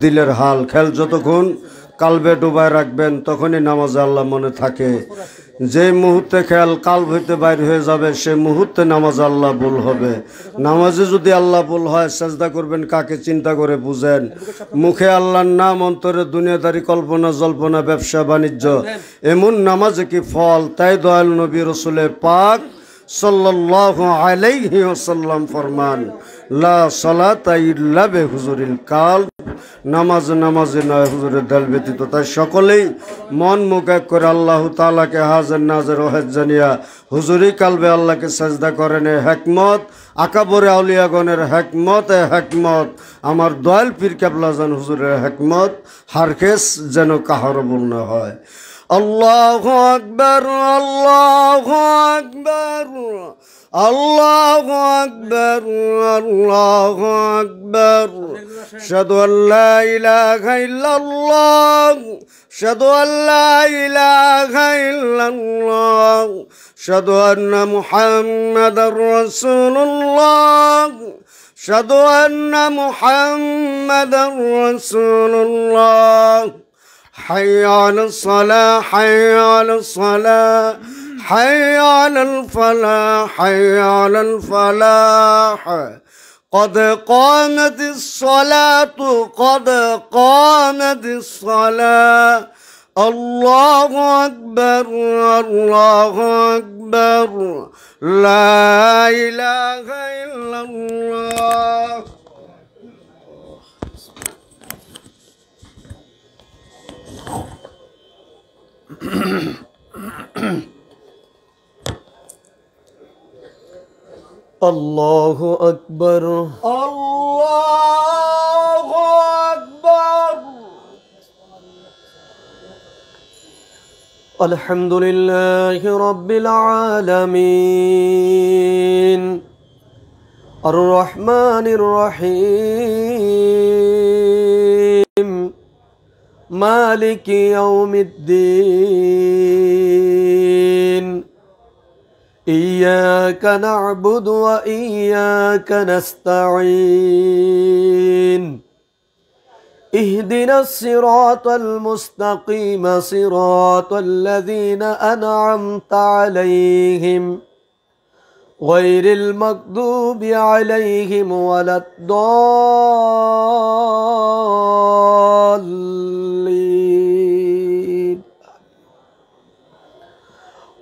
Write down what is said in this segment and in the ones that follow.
দিলের হাল খেল যতক্ষণ কালবে ডুবায় রাখবেন তখনই নামাজে আল্লাহ মনে থাকে। যে মুহূর্তে খেয়াল কাল্ব হইতে বাইর হয়ে যাবে সে মুহূর্তে নামাজে আল্লাহ ভুল হবে। নামাজে যদি আল্লাহ ভুল হয় সেজদা করবেন কাকে চিন্তা করে বুঝেন। মুখে আল্লাহর নাম, অন্তরে দুনিয়াদারি কল্পনা জল্পনা ব্যবসা বাণিজ্য, এমন নামাজে কি ফল? তাই দয়াল নবী রসুলে পাক সাল্লাল্লাহু আলাইহি ওয়াসাল্লাম ফরমান, লা সালাতা ইল্লা বিহুজুরিল কালব, নামাজে নয় হুজুরের দিল ব্যতীত। তাই সকলেই মন মুখ এক করে আল্লাহ তাআলাকে হাজির নাজির ওয়াহিদ জানিয়া হুজুরি কালবে আল্লাহকে সাজদা করেন। হেকমত আকাবরে আউলিয়াগণের হেকমত, হেকমত আমার দয়াল পীর কেবলা জান হুজুরের হেকমত হারকেস যেন কাহার ভুল না হয়। আল্লাহু আকবার, আল্লাহু আকবার, আল্লাহু আকবার, আল্লাহু আকবার। আশহাদু আল্লা ইলাহা ইল্লাল্লাহ, আশহাদু আল্লা ইলাহা ইল্লাল্লাহ, আশহাদু আন্না মুহাম্মাদার রাসূলুল্লাহ, আশহাদু আন্না মুহাম্মাদার রাসূলুল্লাহ। حي على الصلاة، حي على الصلاة، حي على الفلاح، حي على الفلاح. قد قامت الصلاة، قد قامت الصلاة. الله أكبر، الله أكبر، لا إله إلا الله. الله أكبر، الله أكبر. الحمد لله رب العالمين الرحمن الرحيم مالك يوم الدين. إياك نعبد وإياك نستعين. اهدنا الصراط المستقيم، صراط الذين أنعمت عليهم غير المغضوب عليهم ولا الضالين.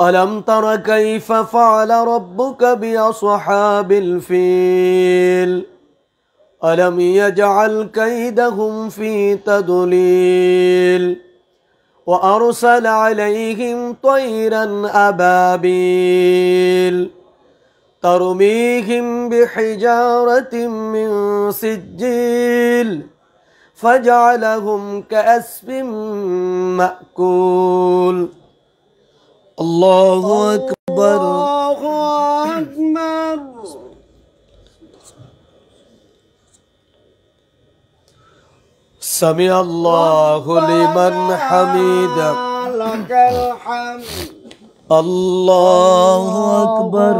ألم تر كيف فعل ربك بأصحاب الفيل؟ ألم يجعل كيدهم في تضليل؟ وأرسل عليهم طيرا أبابيل ترميهم بحجارة من سجيل فجعلهم كعصف مأكول. الله أكبر، الله أكبر. سمع الله لمن حمده، لك الحمد. الله أكبر،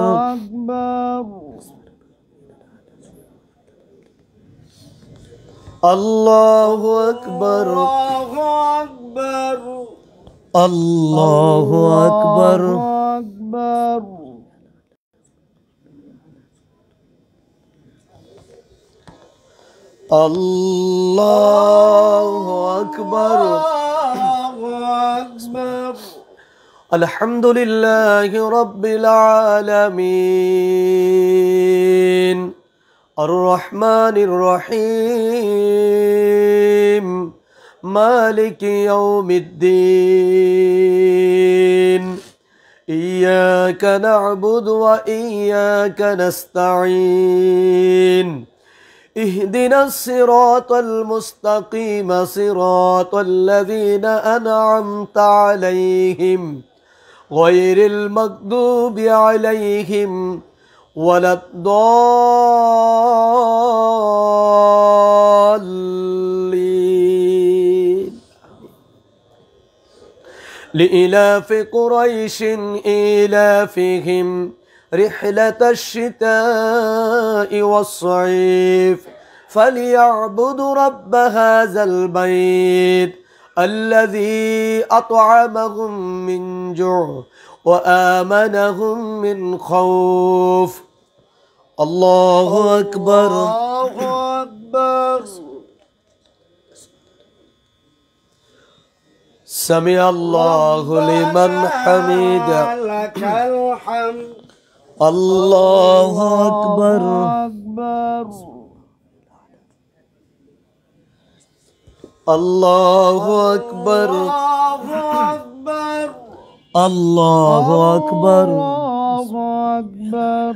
الله أكبر، الله أكبر. الله أكبر. الحمد لله رب العالمين الرحمن الرحيم مالك يوم الدين. إياك نعبد وإياك نستعين. اهدنا الصراط المستقيم، صراط الذين أنعمت عليهم غير المغضوب عليهم ولا الضالين. لإلاف قريش إيلافهم رحلة الشتاء والصيف فليعبدوا رب هذا البيت الذي أطعمهم من جوع وآمنهم من خوف. الله أكبر. الله أكبر. سمع الله لمن حمده. لك الحمد. الله أكبر. الله أكبر. الله أكبر. الله أكبر.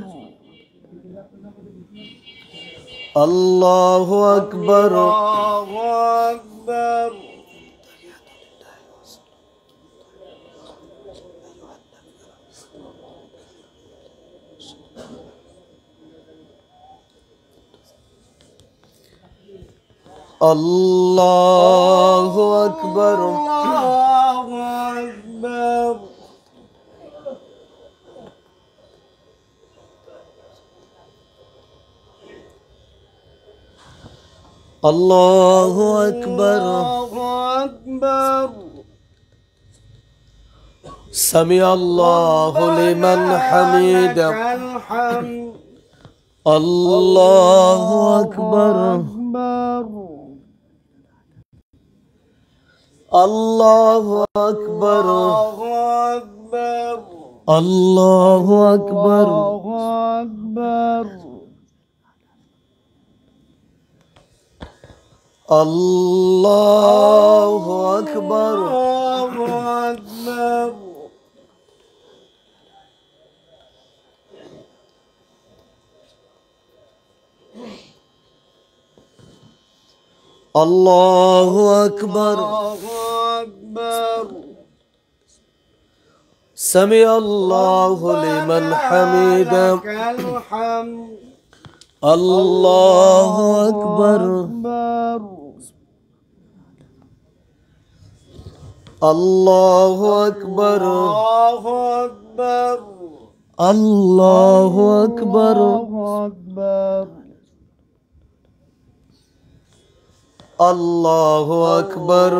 الله أكبر. الله أكبر. سمع الله لمن حمده. الله أكبر. الله أكبر. الله أكبر. الله أكبر. الله أكبر. سمع الله لمن حمده. الله أكبر. الله أكبر. الله أكبر. الله أكبر.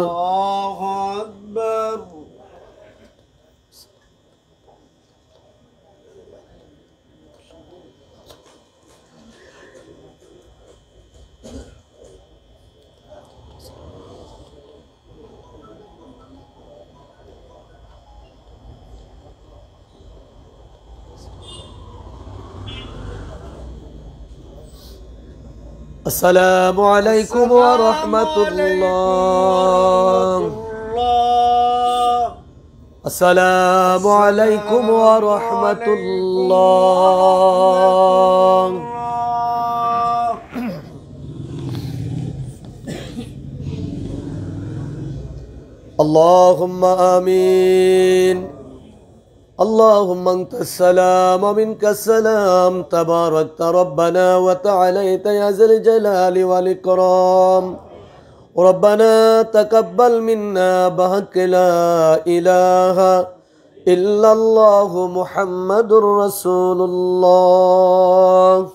السلام عليكم ورحمة الله. السلام عليكم ورحمة الله. اللهم آمين. اللهم أنت السلام ومنك السلام، تباركت ربنا وتعاليت يا ذا الجلال والإكرام. ربنا تقبل منا بحق لا إله إلا الله محمد رسول الله.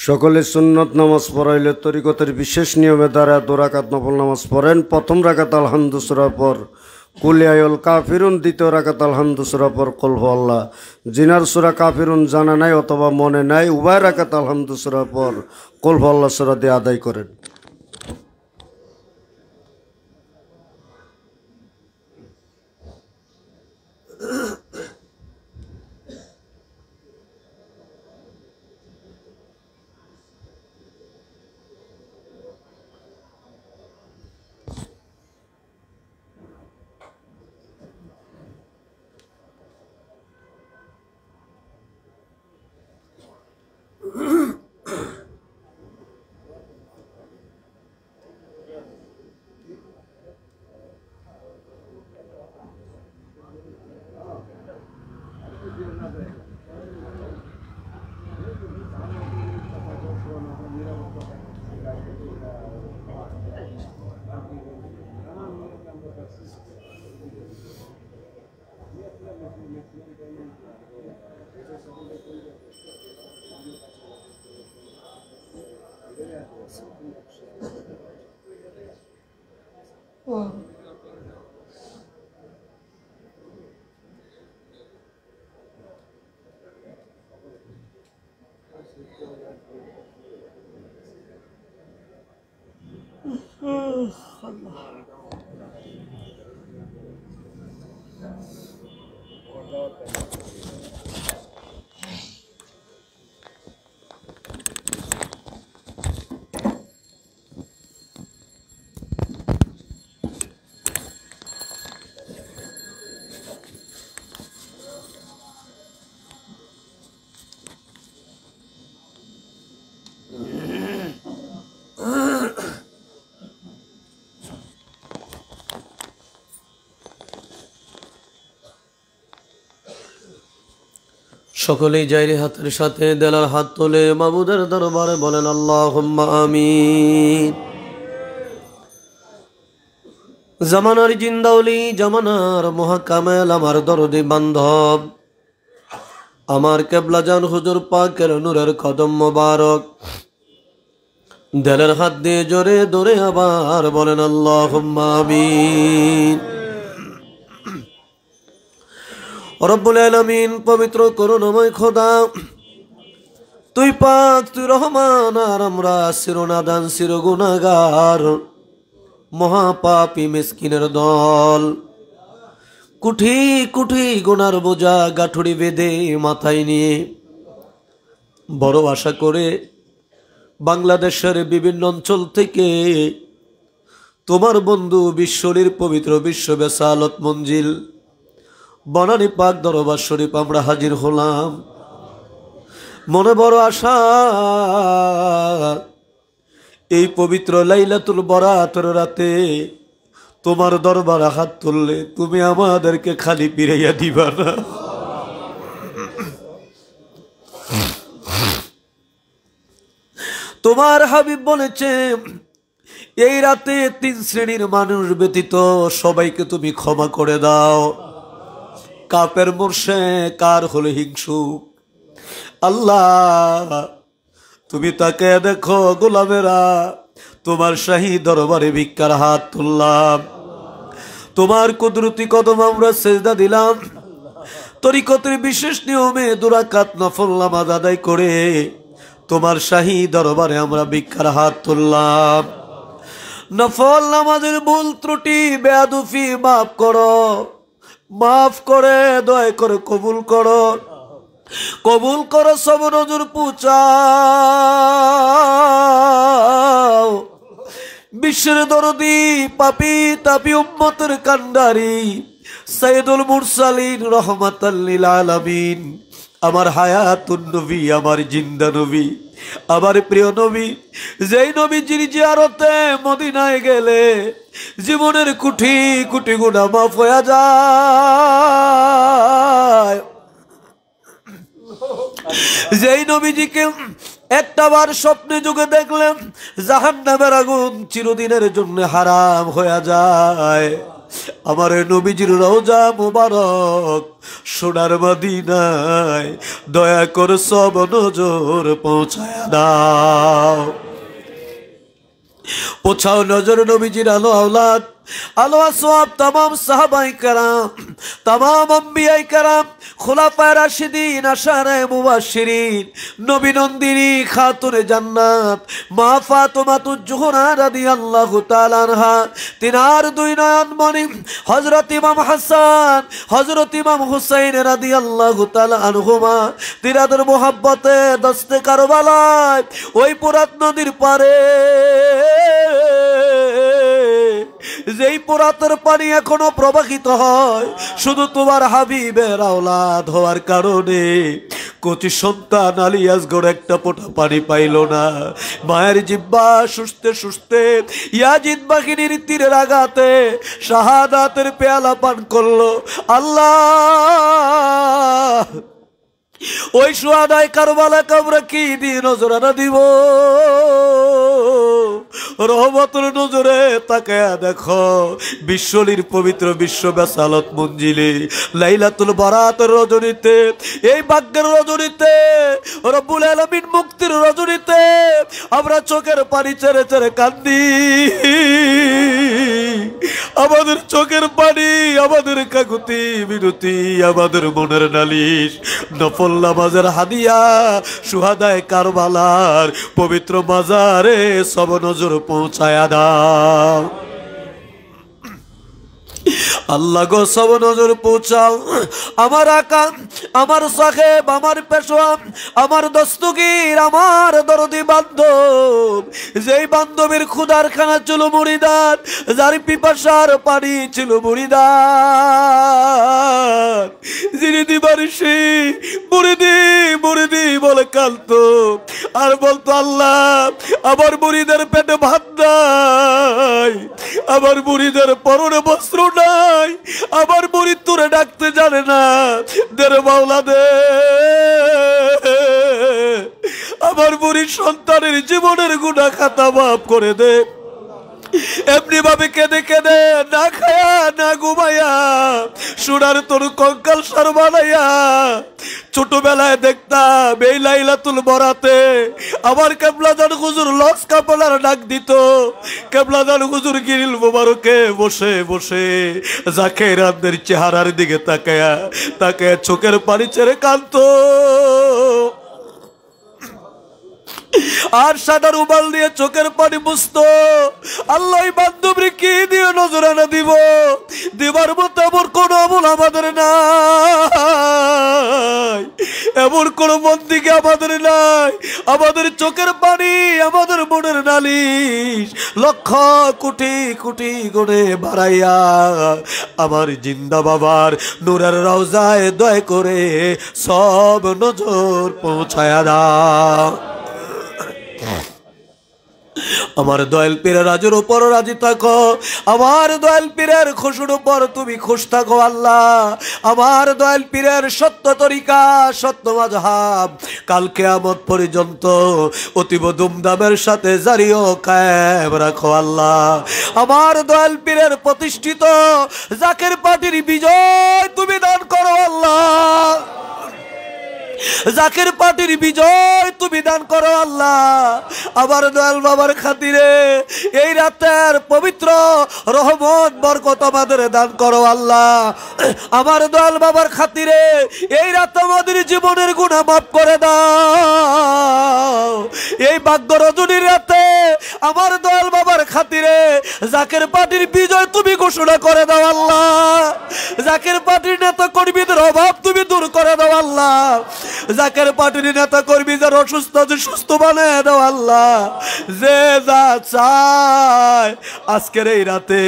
সকলে সুন্নত নামাজ পড়াইলে তরিকতের বিশেষ নিয়মে দ্বারা 2 রাকাত নফল নামাজ পড়েন। প্রথম রাকাত আলহামদু সূরার পর কুল ইয়া আইয়ুল কাফিরুন, দ্বিতীয় রাকাত আলহামদু সূরার পর কুল হুয়াল্লাহ। জিনার সূরা কাফিরুন জানা নাই অথবা মনে নাই, উভয় রাকাত আলহামদু সূরার পর কুল হুয়াল্লাহ সূরা দিয়ে আদায় করেন। সকলেই জায়রে হাতের সাথে দেলার হাত তোলে মাবুদের দরবারে বলেন আল্লাহুম্মা আমিন। জামানার জিন্দাউলি, জামানার মহাকামেল, আমার দরদি বান্ধব, আমার কেবলা জান হুজুর পাকের নূরের কদম মোবারক দেলের হাত দিয়ে জোরে দৌড়ে আবার বলেন আল্লাহুম্মা আমিন। রব্বুল আলামিন, পবিত্র করুণাময় খোদা, তুই পাক, তুই রহমান, আর আমরা চিরনাদান চির গুনাহগার মহাপাপী মিসকিনের দল। কুঠি কুঠি গুনার বোঝা গাঠুরি বেঁধে মাথায় নিয়ে বড় আশা করে বাংলাদেশের বিভিন্ন অঞ্চল থেকে তোমার বন্ধু বিশ্বরীর পবিত্র বিশ্ব বেসালত মঞ্জিল বনানী পাক দরবার শরীফ আমরা হাজির হলাম। মনে বড় আশা, এই পবিত্র লাইলাতুল বরাতের রাতে তোমার দরবারে হাত তুললে তুমি আমাদেরকে খালি ফিরাইয়া দিবা না। তোমার হাবিব বলেছে, এই রাতে 3 শ্রেণীর মানুষ ব্যতীত সবাইকে তুমি ক্ষমা করে দাও। কাপের মুরশিক আর হলো হিংসুক। আল্লাহ, তুমি তাকে দেখো, গোলামেরা তোমার শাহী দরবারে ভিক্ষার হাত তুললাম, তোমার কুদরতি কদম আমরা সেজদা দিলাম। তরিকতের বিশেষ নিয়মে 2 রাকাত নফল নামাজ আদায় করে তোমার শাহী দরবারে আমরা ভিক্ষার হাত তুললাম। নফল নামাজের ভুল ত্রুটি বেয়াদুফি মাফ করো, মাফ করে দয়া করে কবুল করো, কবুল করো সব নজর পুচাও। বিশ্বের দরদি পাপি তাপি উম্মতের কান্ডারি সাইয়্যিদুল মুরসালিন রহমাতাল লিল আলামিন, আমার হায়াতুন নবী, আমার জিন্দা নবী, আমার প্রিয় নবী, যেই নবীজির জিয়ারতে মদিনায় গেলে জীবনের কুঠি কুটি গুনাহ মাফ হয়ে যায়, যেই নবীজিকে একটাবার স্বপ্নে যুগে দেখলেন জাহান্নামের আগুন চিরদিনের জন্য হারাম হয়ে যায়, আমার নবীজির রওজা মুবারক সোনার মদিনায় দয়া করে সব নজর পৌঁছায় দাও। পৌঁছাও নজর নবীজির আলো আওলাদ আলো আসওয়াব तमाम সাহাবায়ে কেরাম तमाम আম্বিয়ায়ে কেরাম খুলাফায়ে রাশিদিন আশারে মুবাশশিরিন নবী নন্দিনী খাতুনে জান্নাত মা ফাতিমাতুজ জোহরা রাদিয়াল্লাহু তাআলা আনহা তিনার দুই নয়ন মনি হযরত ইমাম হাসান হযরত ইমাম হুসাইন রাদিয়াল্লাহু তাআলা আনহুমা তিনাদের মোহাব্বতে দস্তে কারবালায় ওই পুরাত নদীর পারে যেই পুরাতের পানি এখনো প্রবাহিত হয় শুধু তোমার হাবিবের আওলাদ হওয়ার কারণে কচি সন্তান আলী আসগর একটা ফোঁটা পানি পাইল না। মায়ের জিহ্বা সুস্থে সুস্থে ইয়াজিদ বাহিনীর তীরের আঘাতে শাহাদাতের পেয়ালা পান করলো। আল্লাহ ওই সুহাদায় কারবালাকে আমরা কি দিয়ে নজরানা দিব? রহমতের নজরে তাকায়া দেখো বিশ্বলির পবিত্র বিশ্ব বেসালত মঞ্জিলে লাইলাতুল বারাতের রজনীতে এই ভাগ্যের রজনীতে রব্বুল আলামিন মুক্তির রজনীতে আমরা চোখের পানি ছেড়ে ছেড়ে কান্দি। আমাদের চোখের পানি আমাদের কাকুতি বিরতি আমাদের মনের নালিশ নফল নামাজের হাদিয়া সুহাদায়ে কারবালার পবিত্র মাজারে সব নজর পৌঁছায়া দাও। আল্লাহ গো সব নজর পৌঁছাও। আমার আকা আমার সাহেব আমার পেশোয়া আমার দস্তগীর আমার দরদি বান্ধব যেই বান্ধবীর ক্ষুধার খানা ছিল মুড়িদান যার পিপাসার পানি ছিল মুড়িদান যিনি দিবারিশি মুড়িদি মুড়িদি বলে কাঁদতো আর বলতো আল্লাহ আমার মুড়িদের পেটে ভাত নাই আমার মুড়িদের পরনে বস্ত্র নাই আমার মুড়ি তোরে ডাকতে জানে না দেরে মাওলা দে আমার মুড়ির সন্তানের জীবনের গুনাহ খাতা মাফ করে দে। এমনি ভাবে কেঁদে কেঁদে না খায়া না ঘুমাইয়া সোনার তোর কঙ্কাল সার বানাইয়া ছোটবেলায় দেখতাম এই লাইলাতুল বরাতে আমার কেবলাদান হুজুর লস কাপড়ার ডাক দিত। কেবলাদান হুজুর গিরিল মোবারকে বসে বসে জাকেরানদের চেহারার দিকে তাকায়া তাকায়া চোখের পানি ছেড়ে কাঁদতো আর সাদা রুমাল দিয়ে চোখের পানি মুছতো। আল্লাহ বান্ধবী কি দিয়ে নজরানা দিব? দিবার মতো এমন কোন আমল আমাদের নাই, এমন কোন মন দিকে আমাদের নাই। আমাদের চোখের পানি আমাদের মনের নালিশ লক্ষ কোটি কোটি গুণে বাড়াইয়া আমার জিন্দা বাবার নূরের রওজায় দয়া করে সব নজর পৌঁছায়া দাও। আমার দয়াল পীরের রাজের উপর রাজি থাকো, আমার দয়াল পীরের খুশির উপর তুমি খুশ থাকো আল্লাহ। আমার দয়াল পীরের সত্য তরিকা সত্য মাযহাব কাল কিয়ামত পর্যন্ত অতীব ধুমধামের সাথে জারি ও কায়েম রাখো আল্লাহ। আমার দয়াল পীরের প্রতিষ্ঠিত জাকের পার্টির বিজয় তুমি দান করো আল্লাহ। জাকের পার্টির বিজয় তুমি দান করো আল্লাহ। আমার দয়াল বাবার খাতিরে এই রাতের পবিত্র রহমত বরকত আমাদের দান করো আল্লাহ। আমার দয়াল বাবার খাতিরে এই রাত আমাদের জীবনের গুনাহ মাফ করে দাও। এই ভাগ্য রজনীর রাতে আমার দয়াল বাবার খাতিরে জাকের পার্টির বিজয় তুমি ঘোষণা করে দাও আল্লাহ। জাকের পার্টির নেতা কর্মীদের অভাব তুমি দূর করে দাও আল্লাহ। জাকের পার্টির নেতা কর্মী যারা অসুস্থ আছে সুস্থ বানিয়ে দাও আল্লাহ। যে যা চায় আজকের এই রাতে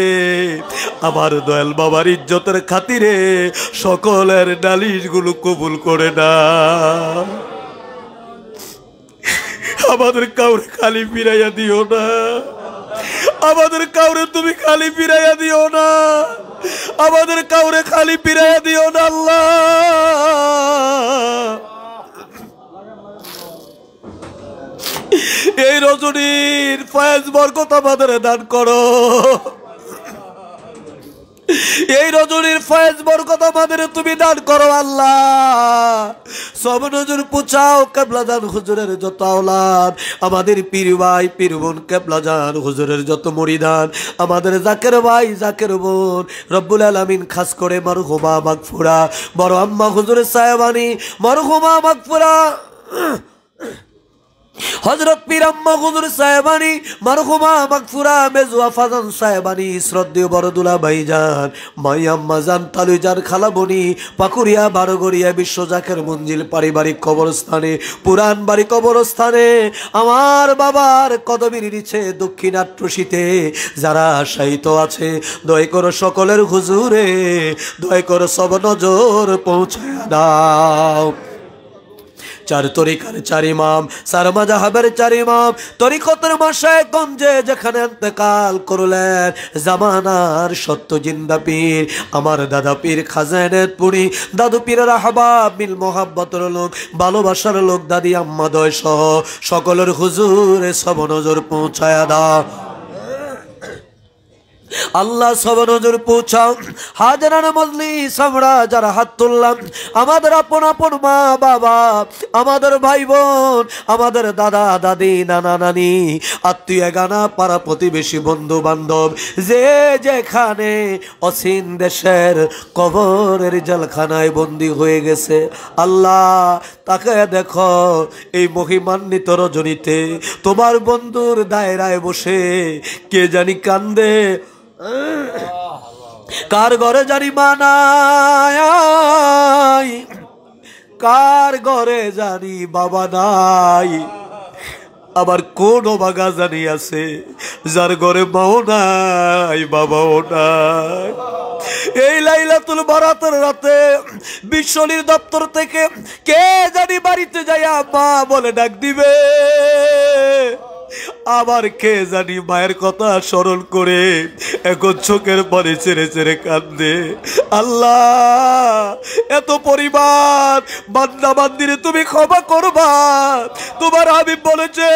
আমার দয়াল বাবার ইজ্জতের খাতিরে সকলের নালিশগুলো কবুল করে না। আমাদের কাউরে খালি ফিরাইয়া দিও না, আমাদের কাউরে তুমি খালি ফিরাইয়া দিও না, আমাদের কাউরে খালি ফিরাইয়া দিও না আল্লাহ। এই রজনীর ফয়েজ বরকত আমাদের দান করো। এই রজনীর ফয়েজ বরকত আমাদের তুমি দান করো আল্লাহ। সব নজর পুছাও কেবলাজান হুজুরের যত আওলাদ, আমাদের পীর ভাই পীর বোন কেবলাজান হুজুরের যত মুরিদান, আমাদের জাকের ভাই জাকের বোন, রব্বুল আলামিন খাস করে মারহুমা মাগফুরা বড় আম্মা হুজুরের সাহেবানি, মারহুমা মাগফুরা হযরত পীর আম্মা হুজুর সাহেবানি, মারহুমা মাগফুরা মেজুয়া ফাজান সাহেবানি, শ্রদ্ধেয় বড়দুলা ভাইজান, মাই আম্মা জান, তালুজার খালাবনি, পাকুরিয়া বারগড়িয়া বিশ্ব জাকের মঞ্জিল পারিবারিক কবরস্থানে, পুরান বাড়ি কবরস্থানে, আমার বাবার কদমের নিচে দক্ষিণাট্রসিতে যারা শায়িত আছে, দয়া করো সকলের হুজুরে দয়া করো সব নজর পৌঁছায় দাও। চার তরিকার চার ইমাম, চার মাযহাবের চার ইমাম, তরিকতের মাশায়েখ গঞ্জে যেখানে ইন্তেকাল করলেন, জামানার সত্য জিন্দা পীর আমার দাদা পীর খাজা এনায়েতপুরী, দাদু পীরের আহবাব মিল মোহাব্বতের লোক, ভালোবাসার লোক, দাদি আম্মা দয় সহ সকলের হুজুরে সব নজর পৌঁছায়া দাও আল্লাহ। সব নজর পৌঁছাও। হাজারান মজলিস আমরা যারা হাত তুললাম, আমাদের আপন আপন মা বাবা, আমাদের ভাই বোন, আমাদের দাদা দাদি, নানা নানি, আত্মীয় গানা, পাড়া প্রতিবেশী, বন্ধু বান্ধব, যে যেখানে অসীম দেশের কবরের জেলখানায় বন্দী হয়ে গেছে, আল্লাহ তাকে দেখো এই মহিমান্বিত রজনীতে তোমার বন্ধুর দায়রায় বসে কে জানি কান্দে, কার ঘরে জানি মানায়, কার ঘরে জানি বাবা নাই, আবার কোন বাগা জানি আছে যার ঘরে মাও নাই বাবাও নাই। এই লাইলাতুল বারাতের রাতে বিশ্বনীর দপ্তর থেকে কে জানি বাড়িতে যাইয়া মা বলে ডাক দিবে, আবার কে জানি মায়ের কথা স্মরণ করে এখন চোখের পানি ছেড়ে ছেড়ে কান্দে। আল্লাহ এত পরিবার বান্দা বান্দিরে তুমি ক্ষমা করবা। তোমার হাবিব বলেছে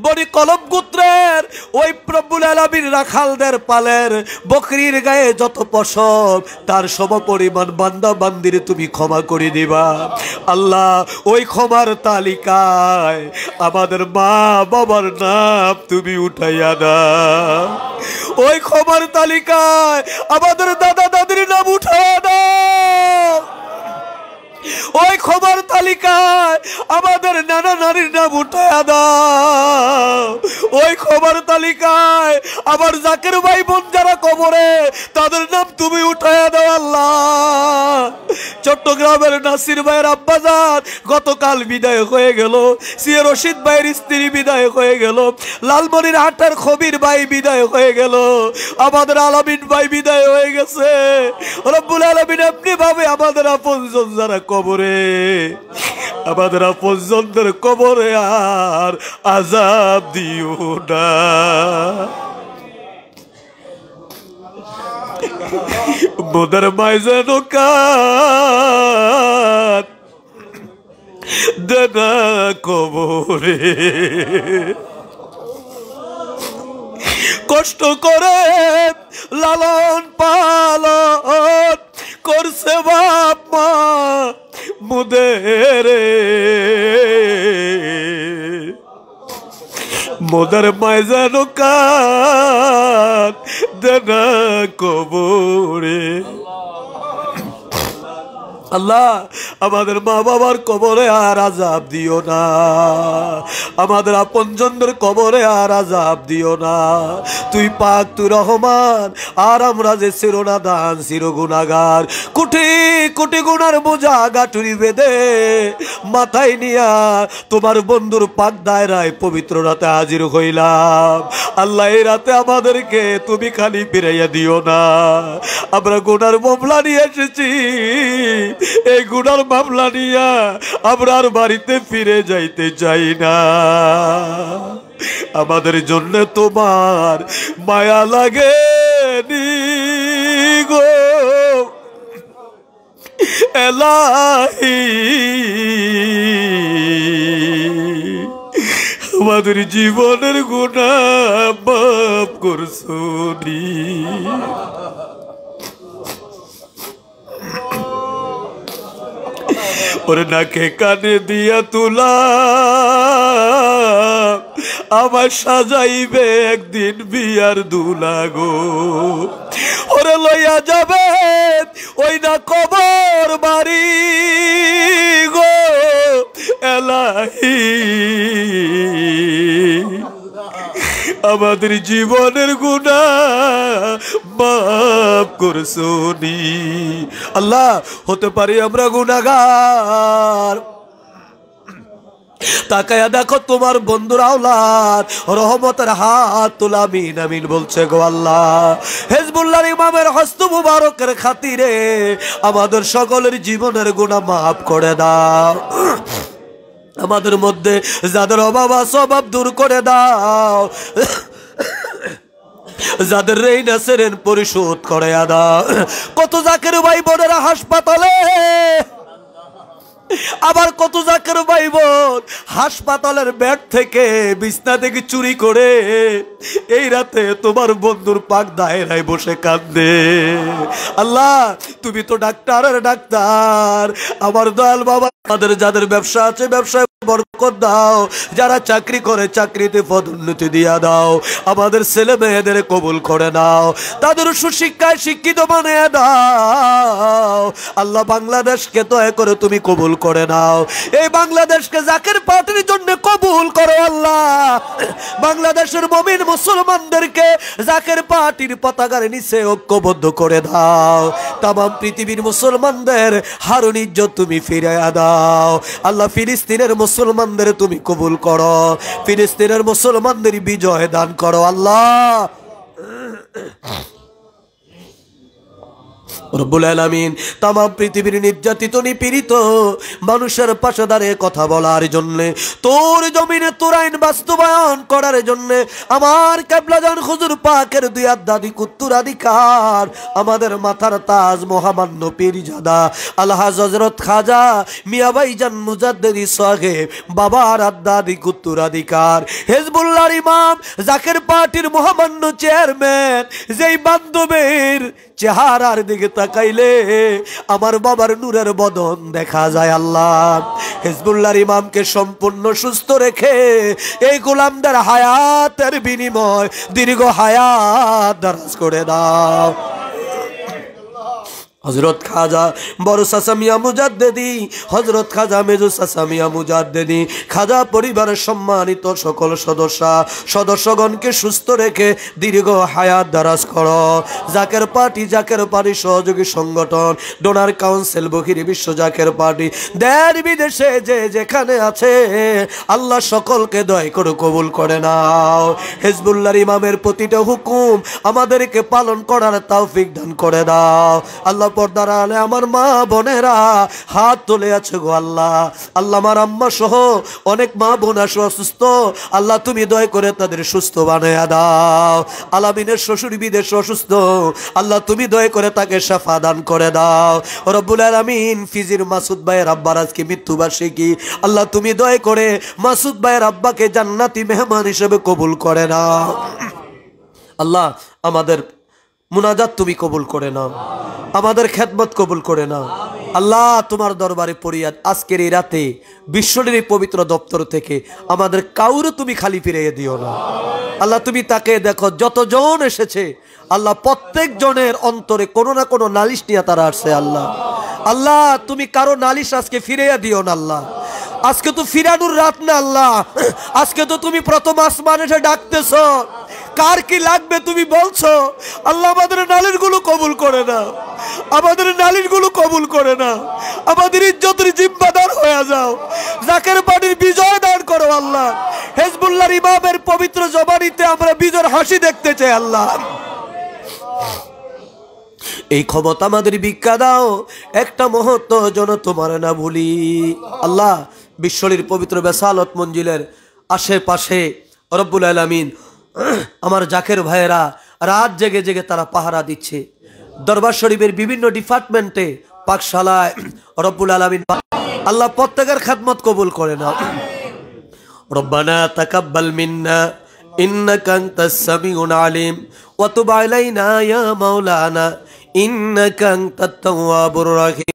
বনি কলব গোত্রের ওই রব্বুল আলামিন রাখালদের পালের বকরির গায়ে যত পশম তার সম পরিমাণ বান্দা বান্দির তুমি ক্ষমা করে দিবা। আল্লাহ ওই ক্ষমার তালিকায় আমাদের মা বাবার নাম তুমি উঠাইয়া দাও, ওই ক্ষমার তালিকায় আমাদের দাদা দাদির নাম উঠাইয়া দাও, ওই খবর তালিকায় আমাদের নানা নানির নাম উঠায়া দাও, ওই খবর তালিকায় আমার জাকের ভাই বোন যারা কবরে তাদের নাম তুমি উঠায়া দাও। আল্লাহ চট্টগ্রামের নাসির ভাইয়ের আব্বাজান গতকাল বিদায় হয়ে গেল, সিএ রশিদ ভাইয়ের স্ত্রী বিদায় হয়ে গেল, লালমনির হাটের খবির ভাই বিদায় হয়ে গেল, আমাদের আলামিন ভাই বিদায় হয়ে গেছে। রব্বুল আলামিন আপনি ভাবে আমাদের আপনজন যারা কবরে, আমাদের আপনজনদের কবরে আর আযাব দিও না। মোদের মাইজেন কাত দেনা কবরে, কষ্ট করে লালন পালন করছে বাপ মা মুদের, মোদের মায় যেন কাত দেনা কবরে। আল্লাহ আমাদের মা বাবার কবরে আর আযাব দিও না, আমাদের আপনজনদের কবরে আর আযাব দিও না। তুই পাক, তুই রহমান, আর আমরা যে চিরনাদান চির গুনাহগার, কোটি কোটি গুনার বোঝা গাঁটুরি বেঁধে মাথায় নিয়া তোমার বন্ধুর পাক দায়রায় পবিত্র রাতে হাজির হইলাম। আল্লাহ এই রাতে আমাদেরকে তুমি খালি ফিরাইয়া দিও না, আমরা গুনার মামলা নিয়ে এসেছি, এই গুনার মামলা নিয়া আমরা আর বাড়িতে ফিরে যাইতে চাই না। আমাদের জন্য তোমার মায়া লাগে নি গো এলাহি, আমাদের জীবনের গুনাহ মাফ করছনি। ওরে নাকে কানে দিয়া তুলা আমার সাজাইবে একদিন বিয়ার দুলা গো। ওরে লইয়া যাবে ওই না কবর বাড়ি গো এলাহি। আমাদের জীবনের গুনাহ মাফ করছনি আল্লাহ। হতে পারি আমরা গুনাহগার, তাকায়া দেখো তোমার বন্ধুর আওলাদ রহমতের হাত তোলা আমিন আমিন বলছে গো আল্লাহ। হিজবুল্লাহর ইমামের হস্ত মুবারকের খাতিরে আমাদের সকলের জীবনের গুনাহ মাফ করে দাও। আমাদের মধ্যে যাদের অভাব আছে অভাব দূর করে দাও, যাদের ঋণ আছে ঋণ পরিশোধ করে দাও। কত জাকের ভাই বোনেরা হাসপাতালে, আবার কত জাকের ভাই বোন হাসপাতালের বেড থেকে বিছনা থেকে চুরি করে এই রাতে তোমার বন্ধুর পাক দায়রায় বসে কাঁদে। আল্লাহ তুমি তো ডাক্তারের ডাক্তার, আমার দয়াল বাবা আমাদের যাদের ব্যবসা আছে ব্যবসায় বরকত দাও, যারা চাকরি করে চাকরিতে পদোন্নতি দিয়া দাও, আমাদের ছেলে মেয়েদের কবুল করে নাও, তাদের সুশিক্ষায় শিক্ষিত বানিয়ে দাও। আল্লাহ বাংলাদেশকে দয়া করে তুমি কবুল করে নাও, এই বাংলাদেশকে জাকের পার্টির জন্য কবুল করো আল্লাহ। বাংলাদেশের মুমিন মুসলমানদেরকে জাকের পার্টির পতাকার নিচে ঐক্যবদ্ধ করে দাও। তামাম পৃথিবীর মুসলমানদের হারুন ইজ্জত তুমি ফিরিয়ে দাও আল্লাহ। ফিলিস্তিনের মুসলমানদের তুমি কবুল করো, ফিলিস্তিনের মুসলমানদের বিজয় দান করো আল্লাহ। রব্বুল আলামিন তামাম পৃথিবীর নির্যাতিত নিপীড়িত মানুষের পাশে দাঁড়িয়ে কথা বলার জন্য, তোর জমিনে তোর আইন বাস্তবায়ন করার জন্য আমার কেবলাজান হুজুর পাকের দুই আদাদি উত্তরাধিকার আমাদের মাথার তাজ মহামান্য পীরজাদা আলহাজ হযরত খাজা মিয়া ভাইজান মুজাদ্দিদি সাহেব বাবার আদাদি উত্তরাধিকার হিজবুল্লাহর ইমাম জাকের পার্টির মহামান্য চেয়ারম্যান, যেই বান্ধবের চেহারার দিকে তাকাইলে আমার বাবার নূরের বদন দেখা যায় আল্লাহ। হিজবুল্লাহর ইমামকে সম্পূর্ণ সুস্থ রেখে এই গোলামদের হায়াতের বিনিময় দীর্ঘ হায়াত দারাজ করে দাও। হযরত খাজা বড় চাচা মিয়া মুজাদ্দিদি, হযরত খাজা মেজু চাচা মিয়া মুজাদ্দিদি, খাজা পরিবারের সম্মানিত সকল সদস্যগণকে সুস্থ রেখে দীর্ঘ হায়াত দারাজ করো। জাকের পার্টি সহযোগী সংগঠন ডোনার কাউন্সিল বহিরি বিশ্ব জাকের পার্টি দেশ বিদেশে যে যেখানে আছে আল্লাহ সকলকে দয়া করে কবুল করে নাও। হিজবুল্লাহর ইমামের প্রতিটা হুকুম আমাদেরকে পালন করার তৌফিক দান করে দাও আল্লাহ। পর্দার আলে আমার মা বোনেরা হাত তুলে আছে গো আল্লাহ। আল্লাহ আমার আম্মা সহ অনেক মা বোন আসো অসুস্থ, আল্লাহ তুমি দয়া করে তাদের সুস্থ বানায়া দাও। আলামিনের শ্বশুর বিদেশ অসুস্থ, আল্লাহ তুমি দয়া করে তাকে শাফা দান করে দাও। রব্বুল আলামিন ফিজির মাসুদ ভাইয়ের আব্বার আজকে মৃত্যুবার্ষিকী, আল্লাহ তুমি দয়া করে মাসুদ ভাইয়ের আব্বাকে জান্নাতি মেহমান হিসেবে কবুল করে নাও আল্লাহ। আমাদের মুনাজাত তুমি কবুল করে নাও, আমাদের খেদমত কবুল করে নাও আল্লাহ। তোমার দরবারে ফরিয়াদ আজকের এই রাতে বিশ্বনের এই পবিত্র দপ্তর থেকে আমাদের কাউরে তুমি খালি ফিরিয়ে দিও না আল্লাহ। তুমি তাকে দেখো যতজন এসেছে আল্লাহ, প্রত্যেক জনের অন্তরে কোনো না কোনো নালিশ নিয়ে তারা আসছে আল্লাহ। আল্লাহ তুমি কারো নালিশ আজকে ফিরিয়ে দিও না আল্লাহ। আজকে তো ফিরানোর রাত না আল্লাহ, আজকে তো তুমি প্রথম আসমানে এসে ডাকতেছ, কার কি লাগবে তুমি বলছো আল্লাহ। আমাদের নালিশগুলো কবুল করে না, আমাদের নালিশগুলো কবুল করে না, আমাদের ইজ্জতের জিম্মাদার হয়ে যাও। জাকের পার্টির বিজয় দান করো আল্লাহ। হিজবুল্লাহর ইমামের পবিত্র জবানিতে আমরা বিজয়ের হাসি দেখতে চাই আল্লাহ। এই ক্ষমতা আমাদের ভিক্ষা দাও, একটা মুহূর্ত যেন তোমার না ভুলি আল্লাহ। বিশ্বলীর পবিত্র বেসালত মঞ্জিলের আশেপাশে রব্বুল আলামিন আমার জাকের ভাইয়েরা রাত জেগে জেগে তারা পাহারা দিচ্ছে। দরবার শরীফের বিভিন্ন ডিপার্টমেন্টে পাকশালায় রব্বুল আলামিন আল্লাহ প্রত্যেকের খেদমত কবুল করে নাও। রব্বানা তাকাব্বাল মিন্না ইন্নাকা আনতাস সামিউল আলিম ওয়া তুব আলাইনা ইয়া মাওলানা ইন্নাকা আনতাত তাওয়াবুর রাহিম।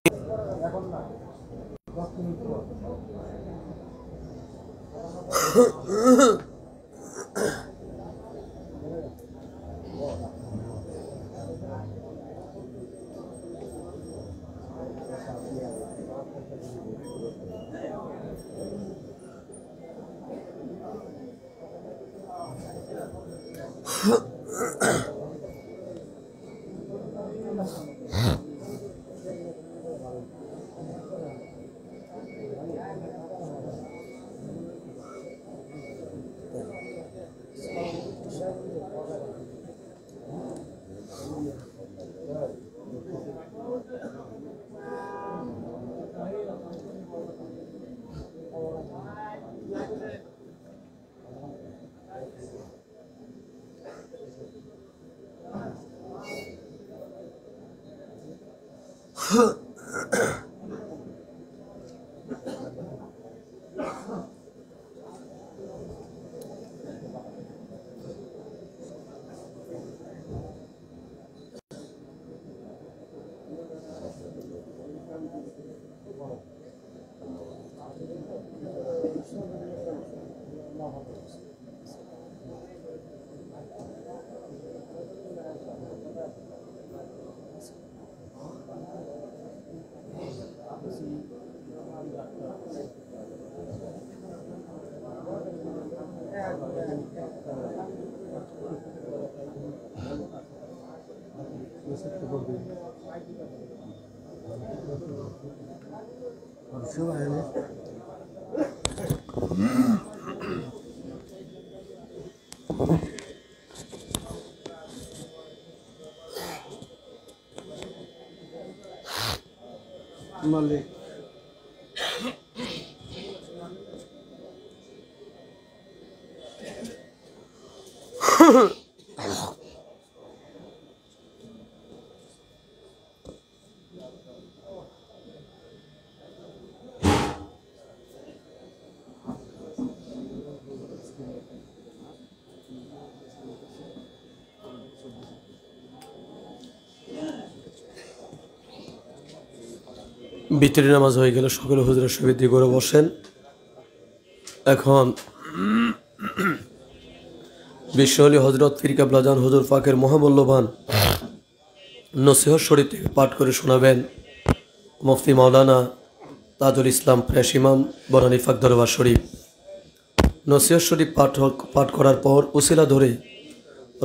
মালিক বিতরি নামাজ হয়ে গেল, সকলে হুজুরের সুবিধি করে বসেন। এখন বিশ্বহলি হজরত পীর কেবলা জান হুজুর পাকের মহামূল্যবান নসিহত শরীফ থেকে পাঠ করে শোনাবেন মুফতি মাওলানা তাজুল ইসলাম প্রেস ইমাম বনানী ফাক দরবার শরীফ। নসিহত শরীফ পাঠ করার পর উসিলা ধরে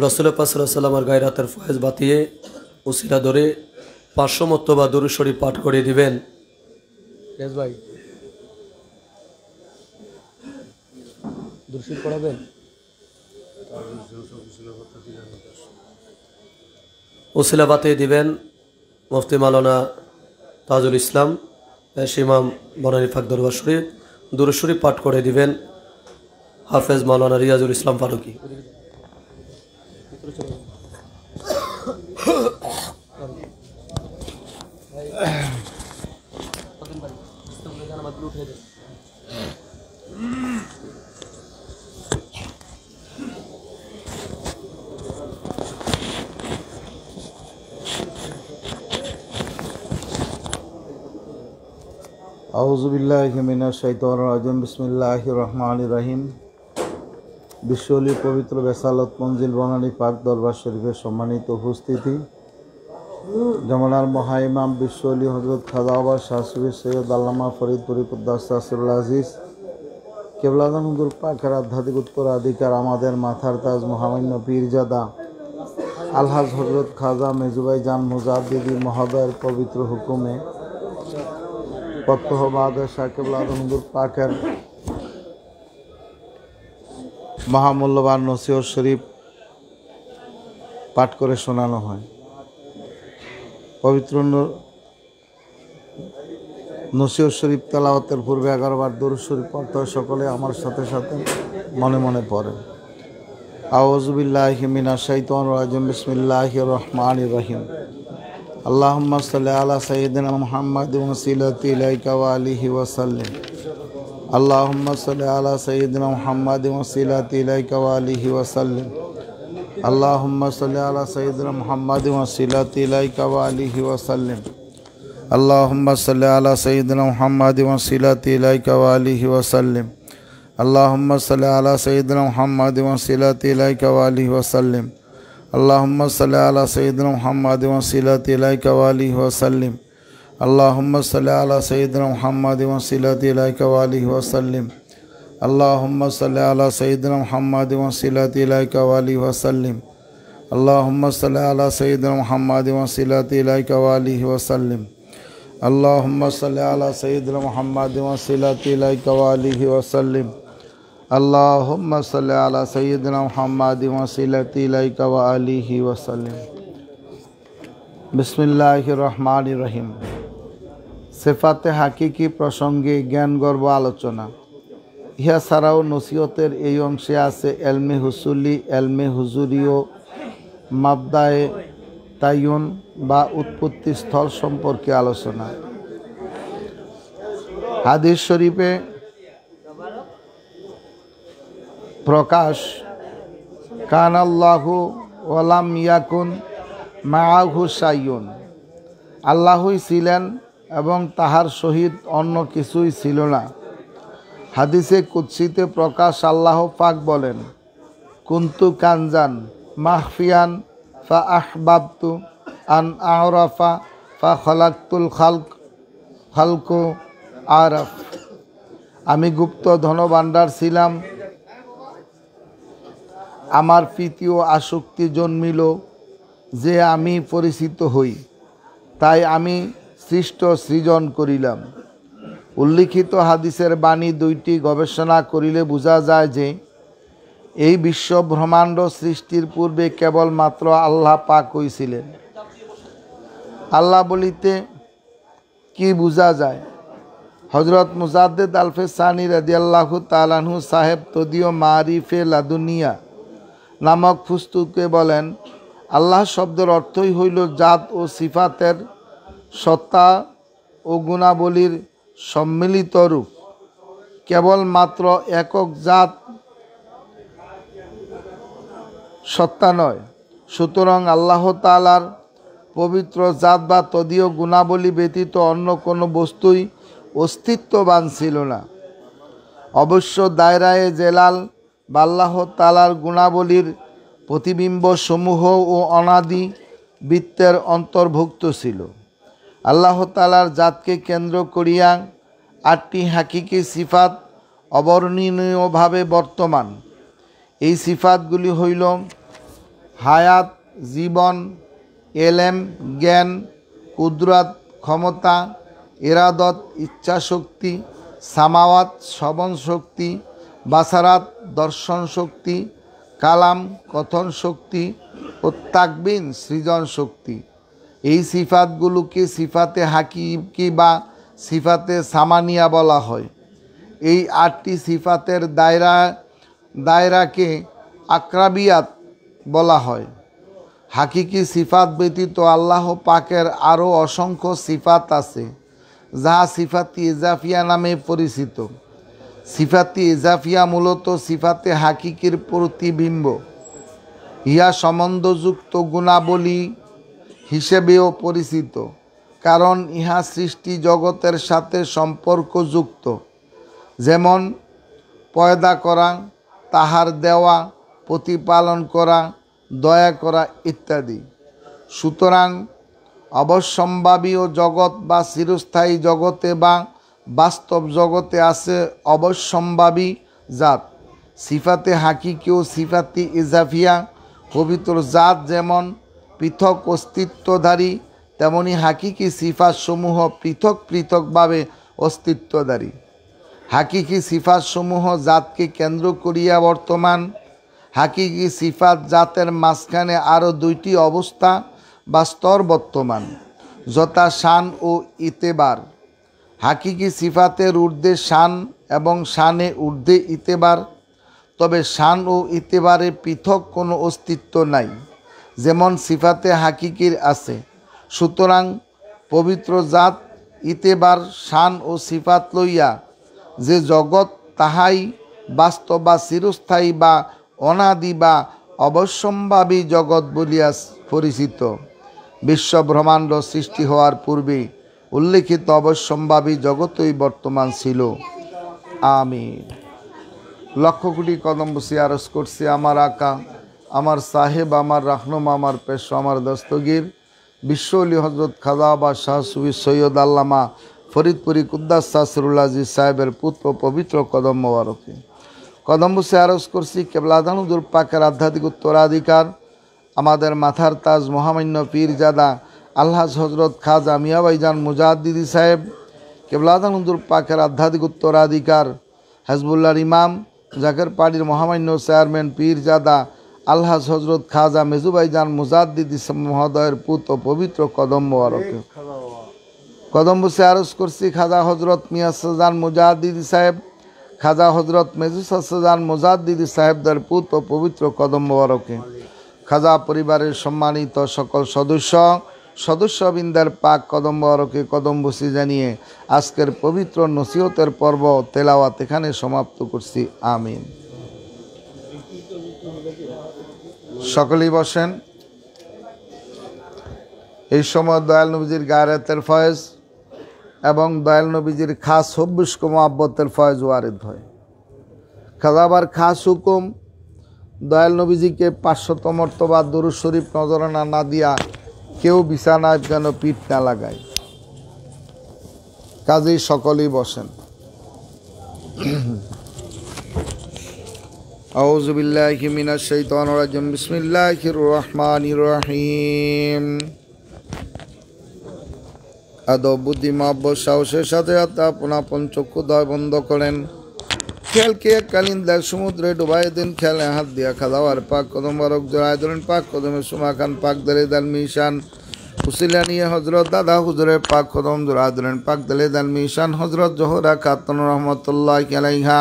রসুল পাক সাল্লাল্লাহু আলাইহি ওয়াসাল্লামের গায়রাতের ফয়েজ বাতিয়ে উসিলা ধরে 500 মর্তবা দুরূদ শরীফ পাঠ করে দিবেন। ভাই দুরূদ শরীফ পড়াবেন। উসিলা বাতিয়ে দিবেন মুফতি মাওলানা তাজুল ইসলাম প্রেস ইমাম বনানী ফাক দরবার শরীফ। দুরূদ শরীফ পাঠ করে দিবেন হাফেজ মাওলানা রিয়াজুল ইসলাম ফারুকি। আউযু বিল্লাহি মিনাশ শাইতানির রাজিম। বিসমিল্লাহির রহমানির রহিম। বিশ্বলি পবিত্র বেসালত মঞ্জিল বনানী পাক দরবার শরীফের সম্মানিত উপস্থিতি, জমানার মহাইমাম বিশ্বলি হজরত খাজা আবাস শাহসুফি সৈয়দ আল্লামা ফরিদপুরি কুদ্দাসুল আজিজ কেবলাদান হুজুর পাকের আধ্যাত্মিক উত্তরাধিকার আমাদের মাথার তাজ মহামান্য পীরজাদা আলহাজ হজরত খাজা মেজুবাই জান মুজাদ্দিদি মহোদয়ের পবিত্র হুকুমে প্রত্যহ বাদশাহ কেবলাদান হুজুর পাকের মহামূল্যবান নসিহত শরীফ পাঠ করে শোনানো হয়। পবিত্র নসিহত শরীফ তেলাওয়াতের পূর্বে 11 বার দরুদ শরীফ পড়তে হয়। সকলে আমার সাথে সাথে মনে মনে পড়েন। আউযু বিল্লাহি মিনাশ শাইতানির রাজিম। বিসমিল্লাহির রহমানির রহিম। আল্লাহুম্মা সাল্লি আলা সাইয়্যিদিনা মুহাম্মাদিন ওয়াসিলাতি ইলাইকা ওয়া আলিহি ওয়া সাল্লিম। আল্লাহুম্মা সাল্লি আলা সাইয়্যিদিনা মুহাম্মাদিন ওয়াসিলাতি ইলাইকা ওয়া আলিহি ওয়া সাল্লিম। আল্লাহুম্মা সাল্লি আলা সাইয়্যিদিনা মুহাম্মাদিন ওয়াসিলাতি ইলাইকা ওয়া আলিহি ওয়া সাল্লিম। আল্লাহুম্মা সাল্লি আলা সাইয়্যিদিনা মুহাম্মাদিন ওয়াসিলাতি ইলাইকা ওয়া আলিহি ওয়া সাল্লিম। اللهم صل على سيدنا محمد وسيلة إليك وآله وسلم اللهم صل على سيدنا محمد وسيلة إليك وآله وسلم اللهم صل على سيدنا محمد وسيلة إليك وآله وسلم اللهم صل على سيدنا محمد وسيلة إليك وآله وسلم اللهم صل على سيدنا محمد وسيلة إليك وآله وسلم اللهم صل على سيدنا محمد وسيلة إليك وآله وسلم اللهم صل على سيدنا محمد وسيلة إليك وآله وسلم বিসমিল্লাহির রহমানির রহিম। সিফাতে হাকিকি প্রসঙ্গে জ্ঞানগর্ভ আলোচনা। ইহা ছাড়াও নসিহতের এই অংশে আছে এলমে হুসুলি, এলমে হুজুরিও, মাবদায়ে তাইয়ুন বা উৎপত্তি স্থল সম্পর্কে আলোচনা। হাদিস শরীফে প্রকাশ কান আল্লাহু ওয়ালাম ইয়াকুন মাআহু শাইউন, আল্লাহই ছিলেন এবং তাহার সহিত অন্য কিছুই ছিল না। হাদিসে কুদসিতে প্রকাশ আল্লাহ পাক বলেন, কুনতু কানজান মাহফিয়ান ফা আহবাবতু আন আরাফা ফা খলাকতুল খালকু আরাফ, আমি গুপ্ত ধনভাণ্ডার ছিলাম, আমার প্রীতি ও আসক্তি জন্মিল যে আমি পরিচিত হই, তাই আমি সৃজন করিলাম। উল্লিখিত হাদিসের বাণী দুইটি গবেষণা করিলে বোঝা যায় যে এই বিশ্ব ব্রহ্মাণ্ড সৃষ্টির পূর্বে কেবলমাত্র আল্লাহ পাক হইছিলেন। আল্লাহ বলিতে কি বোঝা যায়? হজরত মুজাদ্দেদ আলফে সানি রাদিয়াল্লাহু তাআলা আনহু সাহেব তদীয় মারিফে লাদুনিয়া নামক পুস্তকে বলেন, আল্লাহ শব্দের অর্থই হইল জাত ও সিফাতের সত্তা ও গুণাবলীর সম্মিলিত রূপ, কেবলমাত্র একক জাত সত্তা নয়। সুতরাং আল্লাহ তাআলার পবিত্র জাত বা তদীয় গুণাবলী ব্যতীত অন্য কোনো বস্তুই অস্তিত্ববান ছিল না। অবশ্য দায়রায়ে জেলাল বা আল্লাহ তাআলার গুণাবলীর প্রতিবিম্ব সমূহ ও অনাদি বৃত্তের অন্তর্ভুক্ত ছিল। আল্লাহ তাআলার জাতকে কেন্দ্র করিয়া 8টি হাকিকি সিফাত অবর্ণনীয়ভাবে বর্তমান। এই সিফাতগুলি হইল হায়াত, জীবন, এলেম, জ্ঞান, কুদরত, ক্ষমতা, ইরাদত, ইচ্ছাশক্তি, সামাওয়াত, শ্রবণ শক্তি, বাসারাত, দর্শন শক্তি, কালাম, কথন শক্তি ও তাকবিন, সৃজন শক্তি। এই সিফাতগুলোকে সিফাতে হাকিকি বা সিফাতে সামানিয়া বলা হয়। এই 8টি সিফাতের দায়রাকে আকরাবিয়াত বলা হয়। হাকিকি সিফাত ব্যতীত আল্লাহ পাকের আরও অসংখ্য সিফাত আছে, যাহা সিফাতি ইজাফিয়া নামে পরিচিত। সিফাতি ইজাফিয়া মূলত সিফাতে হাকিকির প্রতিবিম্ব। ইহা সম্বন্ধযুক্ত গুণাবলী হিসেবেও পরিচিত, কারণ ইহা সৃষ্টি জগতের সাথে সম্পর্কযুক্ত, যেমন পয়দা করা, তাহার দেওয়া, প্রতিপালন করা, দয়া করা ইত্যাদি। সুতরাং অবশ্যম্ভাবী জগৎ বা চিরস্থায়ী জগতে বা বাস্তব জগতে আছে অবশ্যম্ভাবী জাত। সিফাতে হাকিকি ও সিফাতি ইজাফিয়া পবিত্র জাত যেমন পৃথক অস্তিত্বধারী, তেমনি হাকিকি সিফাতসমূহ পৃথক পৃথকভাবে অস্তিত্বধারী। হাকিকি সিফাতসমূহ জাতকে কেন্দ্র করিয়া বর্তমান। হাকিকি সিফাত জাতের মাঝখানে আরও 2টি অবস্থা বা স্তর বর্তমান, যথা শান ও ইতেবার। হাকিকি সিফাতের ঊর্ধ্বে শান এবং শানে ঊর্ধ্বে ইতেবার, তবে শান ও ইতেবারে পৃথক কোনো অস্তিত্ব নাই, যেমন সিফাতে হাকিকির আছে। সুতরাং পবিত্র জাত, ইতেবার, শান ও সিফাত লইয়া যে জগৎ, তাহাই বাস্তব বা চিরস্থায়ী বা অনাদি বা অবশ্যম্ভাবী জগৎ বলিয়া পরিচিত। বিশ্ব ব্রহ্মাণ্ড সৃষ্টি হওয়ার পূর্বে উল্লেখিত অবশ্যম্ভাবী জগতই বর্তমান ছিল। আমিন। লক্ষ কোটি কদম বসি আরজ করছি আমার আকা, আমার সাহেব, আমার রাহনুমা, আমার পেশো, আমার দস্তগীর বিশ্বলি হজরত খাজা বা শাহ সুফি সৈয়দ আল্লামা ফরিদপুরি কুদ্দাস সাসরুল আজিজ সাহেবের পুত্র পবিত্র কদম মোবারকে কদম বসে আরজ করছি কেবলাদান হুজুর পাকের আধ্যাত্মিক উত্তরাধিকার আমাদের মাথার তাজ মহামান্য পীরজাদা আলহাজ হজরত খাজা মিয়া ভাইজান মুজাদ্দিদি সাহেব, কেবলাদান হুজুর পাকের আধ্যাত্মিক উত্তরাধিকার হেজবুল্লাহর ইমাম জাকের পাড়ির মহামান্য চেয়ারম্যান পীরজাদা আলহাজ হজরত খাজা মেজুভাইজান মুজাদ্দিদি মহোদয়ের পুত্র পবিত্র কদম মোবারকে কদম বসে আরজ করছি খাজা হজরত মিয়া সাজান মুজাদ্দিদি সাহেব, খাজা হজরত মেজু সাজান মুজাদ্দিদি সাহেবদের পুত্র পবিত্র কদম মোবারকে খাজা পরিবারের সম্মানিত সকল সদস্যবৃন্দের পাক কদম মোবারকে কদম বসি জানিয়ে আজকের পবিত্র নসিহতের পর্ব তেলাওয়াত এখানে সমাপ্ত করছি। আমিন। সকলেই বসেন। এই সময় দয়াল নবীজির গায়রাতের ফয়েজ এবং দয়াল নবীজির খাস হব্বিশ মোহাব্বতের ফয়েজ ওয়ারিদ হয়। খাজাবার খাস হুকুম দয়াল নবীজিকে 500 মর্তবা দুরূদ শরীফ নজরানা না দিয়া কেউ বিছানায় যেন পিঠ না লাগায়। কাজেই সকলেই বসেন। আউযু বিল্লাহি মিনাশ শাইতানির রাজিম। বিসমিল্লাহির রহমানির রহিম। আদব বুদ্ধি মহব্বত সাহসের সাথে আপন চক্ষু দয় বন্ধ করেন। খেলকে এককালীন দেখ সমুদ্রে ডুবাই দিন, খেলে হাত দিয়া খাদাওয়ার পাক কদম বারক জড়ায় ধরেন, পাক কদমে সুমা খান পাক দলে দাল মিশান হুসিলা নিয়ে হজরত দাদা হুজুরের পাক কদম জড়ায় ধরেন, পাক দলে দাল মিশান হজরত জোহরা খাতুন রহমতুল্লাহ আলাইহা।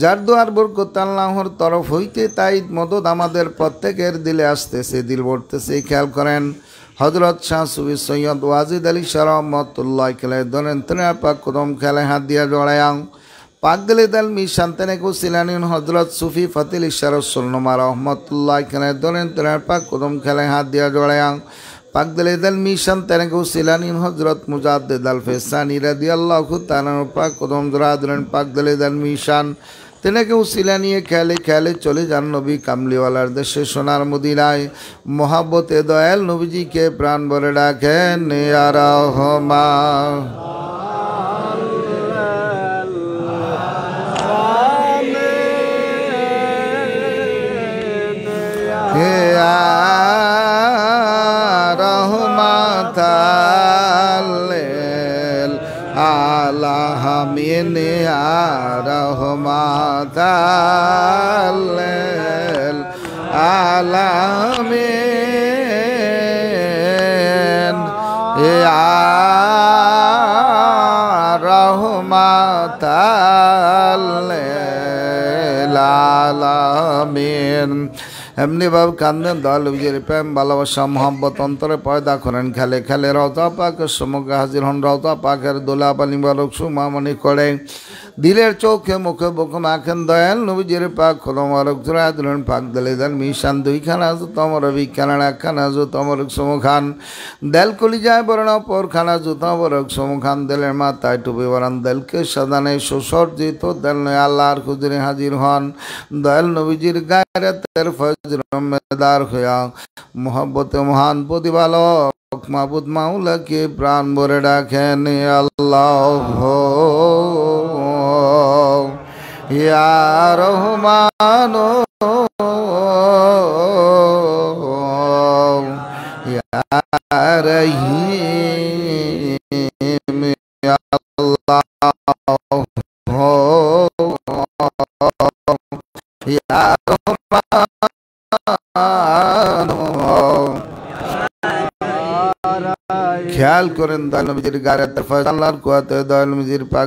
যার দোয়ার বরকত আল্লাহর তরফ হইতে তাই মদত আমাদের প্রত্যেকের দিলে আসতেছে, দিল ভরতেছে। খেয়াল করেন হজরত শাহ সুফি সৈয়দ ওয়াজিদ আলী শাহ রহমতুল্লাহ খেলায় ধরেন তেনার পাক কদম খেলায় হাত দিয়া জড়ায়াং, পাক দিলে দাল মিশান তেনে কুসিলানিন হজরত সুফি ফতিল ইশারত সুলনুমা রহমতুল্লাহ খেলায় ধরেন তেনার পাক কদম খেলায় হাত দিয়া জড়ায়াং, পাক দিলে দাল মিশান তেনে কুসিলানিন হজরত মুজাদ্দিদ আল ফেসানি রাদিয়াল্লাহু তাআলা পাক কদম জড়া ধরেন, পাক দিলে দাল মিশান তেনাকে উসিলা নিয়ে খেলে খেলে চলে যান নবী কামলিওয়ালার দেশে সোনার মদিনায়। মোহাব্বতে দয়াল নবীজিকে প্রাণ ভরে ডাকেন ইয়া রহমান। হে রহমাতাল আলামিন রহমাতাল আলামিন রহমাতাল আলামিন। এমনি ভাবে কান্দেন দয়াল নবীজির প্রেম ভালোবাসা মোহাম্মত অন্তরে পয়দা করেন। খেলে খেলে রওজা পাকের সমুখে হাজির হন। রওজা পাকের দোলা পানি বালক সুমামনি করে দিলের চোখে মুখে বুকে মাখেন। দয়াল নবীজির পাক কদম মোবারক জড়ায় দিলেন, পাক দিলে দেন মিশান দুইখানা জুতমর বিখানা একখানা জুতমর সমুখান দেল কলিজায় বরণ পর খানা জুতমরক সমুখান দেলের মাথায় টুপি বরান দেলকে সাদানে সুসজ্জিত দেল আল্লাহর হুজুরে হাজির হন। দয়াল নবীজির গায়রাতের ফজরমেদার হইয়া মোহাব্বতে মহান প্রতিপালক মাবুদ মাওলাকে প্রাণ ভরে ডাকেন আল্লাহ ইয়া রহমান ইয়া রহিম আল্লাহ ইয়া খেয়াল করেন দয়াল নবীজির গায়রাতের ফয়জ আল্লাহর কুয়াতে দয়াল নবীজির পাক